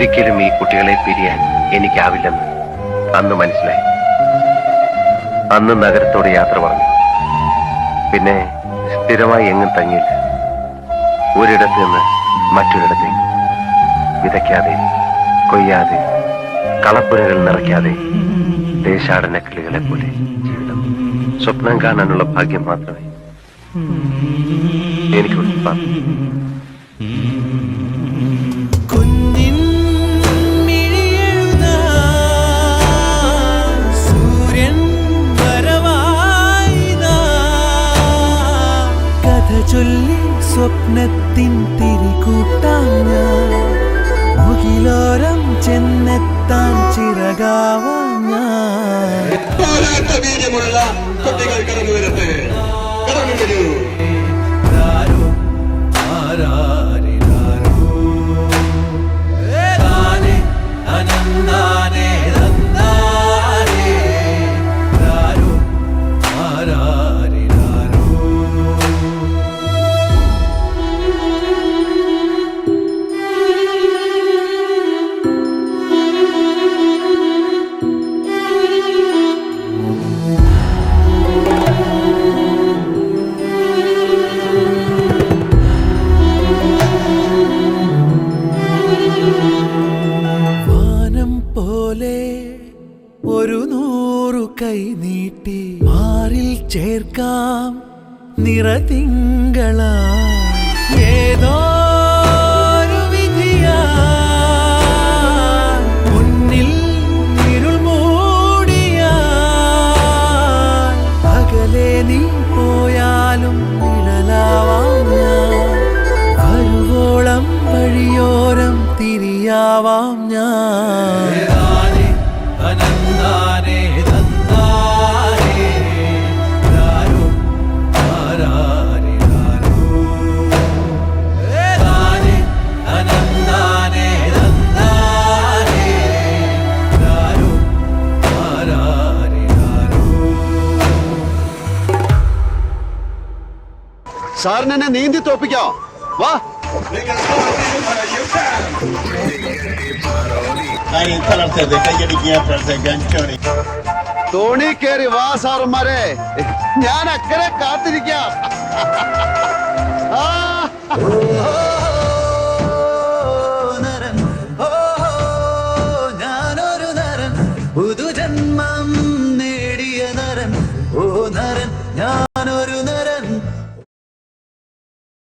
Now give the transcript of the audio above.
ഒരിക്കലും ഈ കുട്ടികളെ പിരിയാൻ എനിക്കാവില്ലെന്ന് അന്ന് മനസ്സിലായി. അന്ന് നഗരത്തോട് യാത്ര പറഞ്ഞു. പിന്നെ സ്ഥിരമായി എങ്ങും തങ്ങിയില്ല. ഒരിടത്ത് നിന്ന് മറ്റൊരിടത്തേക്ക് വിതയ്ക്കാതെ, കൊയ്യാതെ, കളപ്പുരകൾ നിറയ്ക്കാതെ, ദേശാടന കിളികളെ പോലെ ജീവിതം. സ്വപ്നം കാണാനുള്ള ഭാഗ്യം മാത്രമേ എനിക്കുള്ളൂ. ചൊല്ലി സ്വപ്നത്തിൻ തിരികൂട്ടാം ഞാൻ, മുകിലോരം ചെന്നെത്താൻ ചിറകാവാം ഞാൻ. വീര്യമുള്ള കുട്ടികൾ കടന്നു വരട്ടെ, കടന്നു വരൂ. ഒരു 100 കൈ നീട്ടി മാറിൽ ചേർക്കാം നിറതിങ്കള. ഏതോ വിധിയാ മുന്നിൽ ഇരുൾ മൂടിയ, അകലെ നീ പോയാലും നിഴലാവാം ഞാൻ, വരുവോളം വഴിയോരം തിരിയാവാം ഞാൻ. അനന്താനേ തന്താനേ രാരോ ആരാരി രാരോ താനേ അനന്താനേ തന്താനേ രാരോ ആരാരി രാരോ. സാറിനെ നീന്തി തോപ്പിക്കാം. വാ. തോണി കയറി വാ സാറന്മാരെ, ഞാൻ അക്കരെ കാത്തിരിക്കാം. ഞാനൊരു നരൻ, പുതുജന്മം നേടിയ നരൻ, ഓ നരൻ ഞാൻ.